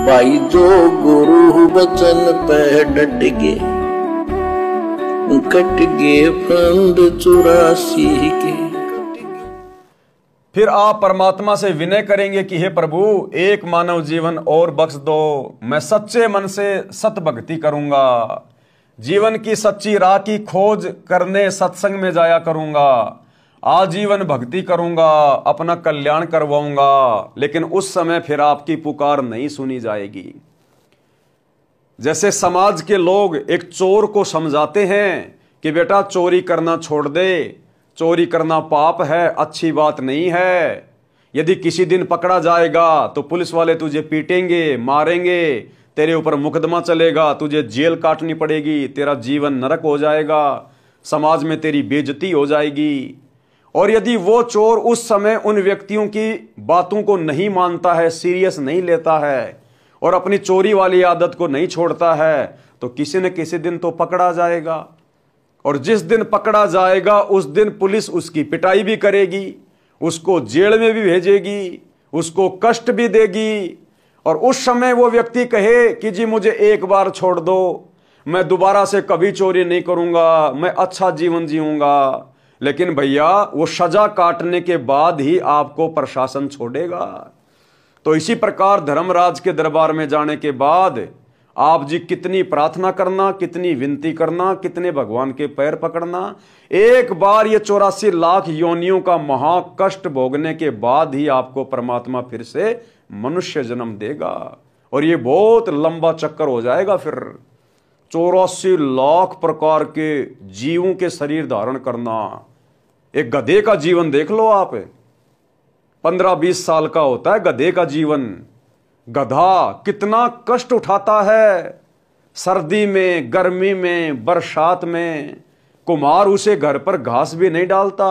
भाई जो गुरु बचन पे डट गए, कट गए फंद 84 के। फिर आप परमात्मा से विनय करेंगे कि हे प्रभु, एक मानव जीवन और बख्श दो, मैं सच्चे मन से सत भक्ति करूंगा, जीवन की सच्ची राह की खोज करने सत्संग में जाया करूंगा, आजीवन भक्ति करूंगा, अपना कल्याण करवाऊंगा। लेकिन उस समय फिर आपकी पुकार नहीं सुनी जाएगी। जैसे समाज के लोग एक चोर को समझाते हैं कि बेटा चोरी करना छोड़ दे, चोरी करना पाप है, अच्छी बात नहीं है, यदि किसी दिन पकड़ा जाएगा तो पुलिस वाले तुझे पीटेंगे, मारेंगे, तेरे ऊपर मुकदमा चलेगा, तुझे जेल काटनी पड़ेगी, तेरा जीवन नरक हो जाएगा, समाज में तेरी बेइज्जती हो जाएगी। और यदि वो चोर उस समय उन व्यक्तियों की बातों को नहीं मानता है, सीरियस नहीं लेता है और अपनी चोरी वाली आदत को नहीं छोड़ता है, तो किसी न किसी दिन तो पकड़ा जाएगा। और जिस दिन पकड़ा जाएगा उस दिन पुलिस उसकी पिटाई भी करेगी, उसको जेल में भी भेजेगी, उसको कष्ट भी देगी। और उस समय वो व्यक्ति कहे कि जी मुझे एक बार छोड़ दो, मैं दोबारा से कभी चोरी नहीं करूंगा, मैं अच्छा जीवन जीऊंगा। लेकिन भैया वो सजा काटने के बाद ही आपको प्रशासन छोड़ेगा। तो इसी प्रकार धर्मराज के दरबार में जाने के बाद आप जी कितनी प्रार्थना करना, कितनी विनती करना, कितने भगवान के पैर पकड़ना, एक बार ये 84 लाख योनियों का महाकष्ट भोगने के बाद ही आपको परमात्मा फिर से मनुष्य जन्म देगा। और ये बहुत लंबा चक्कर हो जाएगा। फिर 84 लाख प्रकार के जीवों के शरीर धारण करना, एक गधे का जीवन देख लो आप, 15-20 साल का होता है गधे का जीवन। गधा कितना कष्ट उठाता है, सर्दी में, गर्मी में, बरसात में। कुम्हार उसे घर पर घास भी नहीं डालता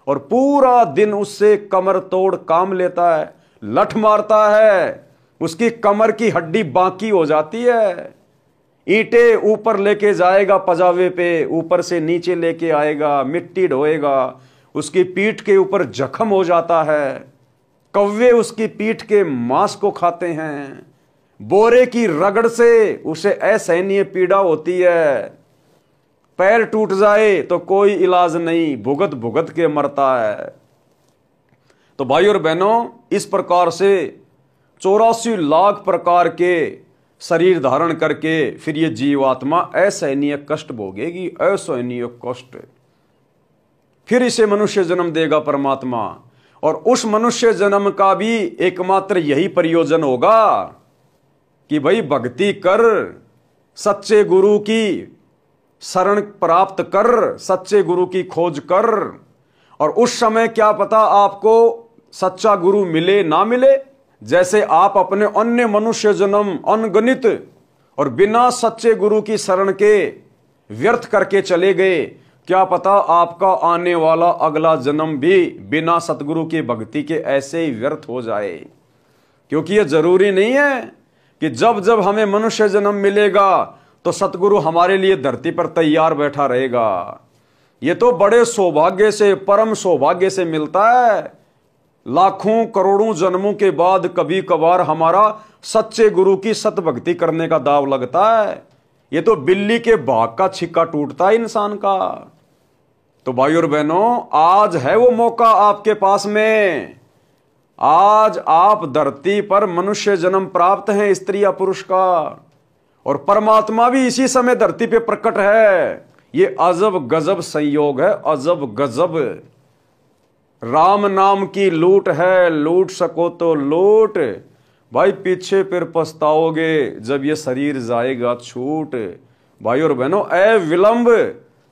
और पूरा दिन उससे कमर तोड़ काम लेता है, लठ मारता है, उसकी कमर की हड्डी बाकी हो जाती है। ईंटे ऊपर लेके जाएगा पजावे पे, ऊपर से नीचे लेके आएगा, मिट्टी ढोएगा, उसकी पीठ के ऊपर जख्म हो जाता है, कौवे उसकी पीठ के मांस को खाते हैं, बोरे की रगड़ से उसे असहनीय पीड़ा होती है, पैर टूट जाए तो कोई इलाज नहीं, भुगत भुगत के मरता है। तो भाई और बहनों, इस प्रकार से 84 लाख प्रकार के शरीर धारण करके फिर ये जीवात्मा असहनीय कष्ट भोगेगी, असहनीय कष्ट। फिर इसे मनुष्य जन्म देगा परमात्मा। और उस मनुष्य जन्म का भी एकमात्र यही प्रयोजन होगा कि भाई भक्ति कर, सच्चे गुरु की शरण प्राप्त कर, सच्चे गुरु की खोज कर। और उस समय क्या पता आपको सच्चा गुरु मिले ना मिले। जैसे आप अपने अन्य मनुष्य जन्म अनगणित और बिना सच्चे गुरु की शरण के व्यर्थ करके चले गए, क्या पता आपका आने वाला अगला जन्म भी बिना सतगुरु की भक्ति के ऐसे ही व्यर्थ हो जाए। क्योंकि यह जरूरी नहीं है कि जब जब हमें मनुष्य जन्म मिलेगा तो सतगुरु हमारे लिए धरती पर तैयार बैठा रहेगा। यह तो बड़े सौभाग्य से, परम सौभाग्य से मिलता है। लाखों करोड़ों जन्मों के बाद कभी कभार हमारा सच्चे गुरु की सत भक्ति करने का दाव लगता है। यह तो बिल्ली के भाग का छिक्का टूटता है इंसान का। तो भाई और बहनों, आज है वो मौका आपके पास में। आज आप धरती पर मनुष्य जन्म प्राप्त हैं, स्त्री या पुरुष का, और परमात्मा भी इसी समय धरती पे प्रकट है। ये अजब गजब संयोग है, अजब गजब। राम नाम की लूट है, लूट सको तो लूट, भाई पीछे फिर पछताओगे जब ये शरीर जाएगा छूट। भाई और बहनों, अविलंब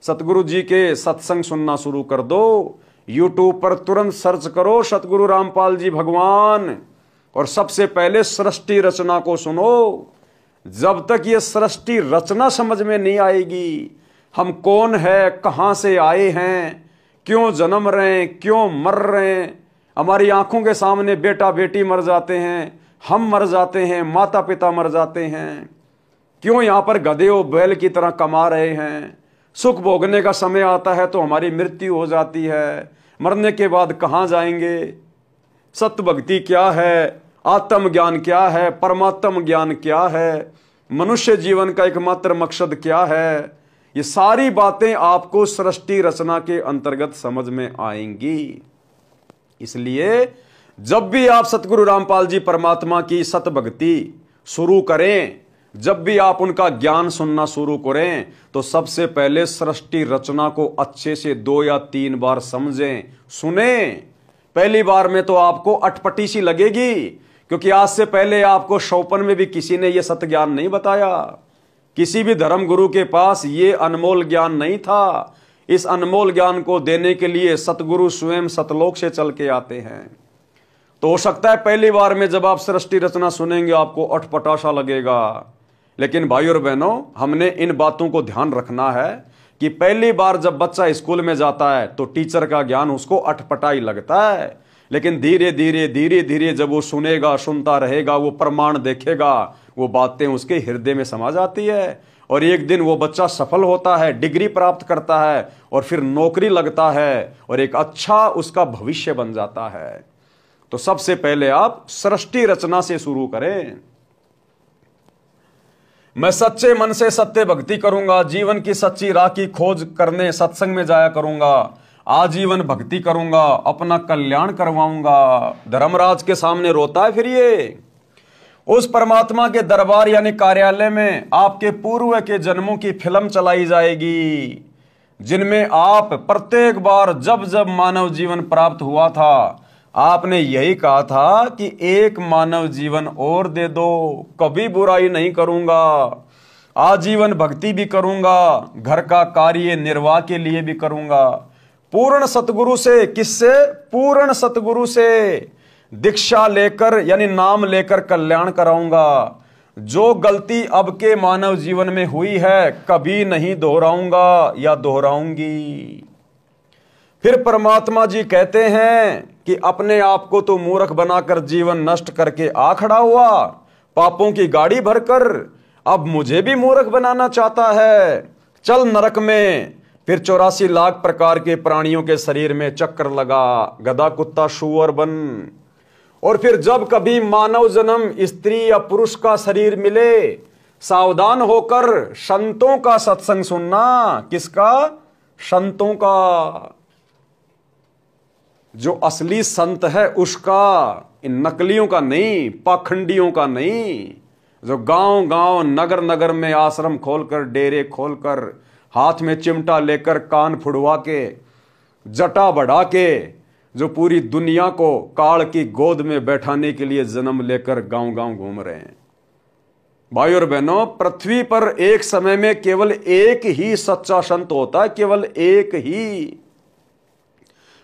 सतगुरु जी के सत्संग सुनना शुरू कर दो। यूट्यूब पर तुरंत सर्च करो सतगुरु रामपाल जी भगवान, और सबसे पहले सृष्टि रचना को सुनो। जब तक ये सृष्टि रचना समझ में नहीं आएगी, हम कौन है, कहां से आए हैं, क्यों जन्म रहे हैं, क्यों मर रहे हैं, हमारी आंखों के सामने बेटा बेटी मर जाते हैं, हम मर जाते हैं, माता पिता मर जाते हैं, क्यों यहां पर गधे और बैल की तरह कमा रहे हैं, सुख भोगने का समय आता है तो हमारी मृत्यु हो जाती है, मरने के बाद कहां जाएंगे, सत्य भक्ति क्या है, आत्म ज्ञान क्या है, परमात्म ज्ञान क्या है, मनुष्य जीवन का एकमात्र मकसद क्या है, ये सारी बातें आपको सृष्टि रचना के अंतर्गत समझ में आएंगी। इसलिए जब भी आप सतगुरु रामपाल जी परमात्मा की सत भक्ति शुरू करें, जब भी आप उनका ज्ञान सुनना शुरू करें, तो सबसे पहले सृष्टि रचना को अच्छे से 2 या 3 बार समझें, सुने। पहली बार में तो आपको अटपटी सी लगेगी, क्योंकि आज से पहले आपको शौपन में भी किसी ने यह सत्य ज्ञान नहीं बताया। किसी भी धर्म गुरु के पास ये अनमोल ज्ञान नहीं था। इस अनमोल ज्ञान को देने के लिए सतगुरु स्वयं सतलोक से चल के आते हैं। तो हो सकता है पहली बार में जब आप सृष्टि रचना सुनेंगे आपको अटपटा सा लगेगा, लेकिन भाई और बहनों, हमने इन बातों को ध्यान रखना है कि पहली बार जब बच्चा स्कूल में जाता है तो टीचर का ज्ञान उसको अटपटा ही लगता है, लेकिन धीरे धीरे जब वो सुनेगा, सुनता रहेगा, वो प्रमाण देखेगा, वो बातें उसके हृदय में समा जाती है और एक दिन वो बच्चा सफल होता है, डिग्री प्राप्त करता है और फिर नौकरी लगता है और एक अच्छा उसका भविष्य बन जाता है। तो सबसे पहले आप सृष्टि रचना से शुरू करें। मैं सच्चे मन से सत्य भक्ति करूंगा, जीवन की सच्ची राह की खोज करने सत्संग में जाया करूंगा, आजीवन भक्ति करूंगा, अपना कल्याण करवाऊंगा। धर्मराज के सामने रोता है फिर ये। उस परमात्मा के दरबार यानी कार्यालय में आपके पूर्व के जन्मों की फिल्म चलाई जाएगी, जिनमें आप प्रत्येक बार जब जब मानव जीवन प्राप्त हुआ था आपने यही कहा था कि एक मानव जीवन और दे दो, कभी बुराई नहीं करूंगा, आजीवन भक्ति भी करूंगा, घर का कार्य निर्वाह के लिए भी करूंगा। पूर्ण सतगुरु से, किससे? पूर्ण सतगुरु से दीक्षा लेकर यानी नाम लेकर कल्याण कराऊंगा। जो गलती अब के मानव जीवन में हुई है कभी नहीं दोहराऊंगा या दोहराऊंगी। फिर परमात्मा जी कहते हैं कि अपने आप को तो मूर्ख बनाकर जीवन नष्ट करके आ खड़ा हुआ, पापों की गाड़ी भरकर अब मुझे भी मूर्ख बनाना चाहता है। चल नरक में। फिर 84 लाख प्रकार के प्राणियों के शरीर में चक्कर लगा, गधा कुत्ता सूअर बन। और फिर जब कभी मानव जन्म स्त्री या पुरुष का शरीर मिले, सावधान होकर संतों का सत्संग सुनना। किसका? संतों का। जो असली संत है उसका, इन नकलियों का नहीं, पाखंडियों का नहीं, जो गांव गांव नगर नगर में आश्रम खोलकर, डेरे खोलकर, हाथ में चिमटा लेकर, कान फुड़वा के, जटा बढ़ा के, जो पूरी दुनिया को काल की गोद में बैठाने के लिए जन्म लेकर गांव गांव घूम रहे हैं। भाई और बहनों, पृथ्वी पर एक समय में केवल एक ही सच्चा संत होता है, केवल एक ही।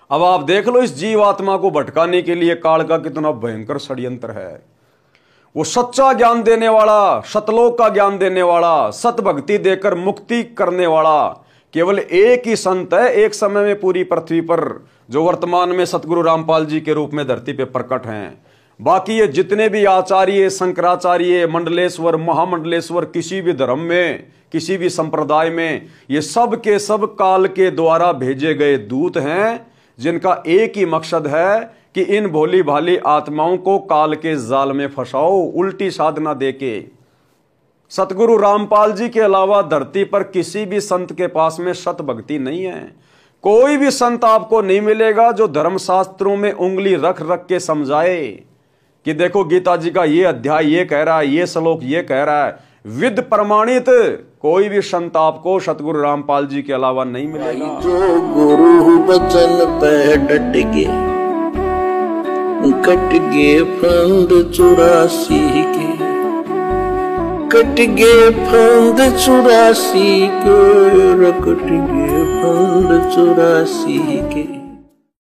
अब आप देख लो इस जीवात्मा को भटकाने के लिए काल का कितना भयंकर षड्यंत्र है। वो सच्चा ज्ञान देने वाला, सतलोक का ज्ञान देने वाला, सत भक्ति देकर मुक्ति करने वाला केवल एक ही संत है एक समय में पूरी पृथ्वी पर, जो वर्तमान में सतगुरु रामपाल जी के रूप में धरती पे प्रकट हैं। बाकी ये जितने भी आचार्य, शंकराचार्य, मंडलेश्वर, महामंडलेश्वर, किसी भी धर्म में, किसी भी संप्रदाय में, ये सब के सब काल के द्वारा भेजे गए दूत हैं, जिनका एक ही मकसद है कि इन भोली भाली आत्माओं को काल के जाल में फंसाओ, उल्टी साधना देके। सतगुरु रामपाल जी के अलावा धरती पर किसी भी संत के पास में सत भक्ति नहीं है। कोई भी संत आपको नहीं मिलेगा जो धर्मशास्त्रों में उंगली रख रख के समझाए कि देखो गीता जी का ये अध्याय ये कह रहा है, ये श्लोक ये कह रहा है। विद प्रमाणित कोई भी संत आपको सतगुरु रामपाल जी के अलावा नहीं मिलेगा। जो गुरु बचन पे डट गए, कट गए फंद 84 के, कट गए फंद 84 के, कट गए फंद 84 के।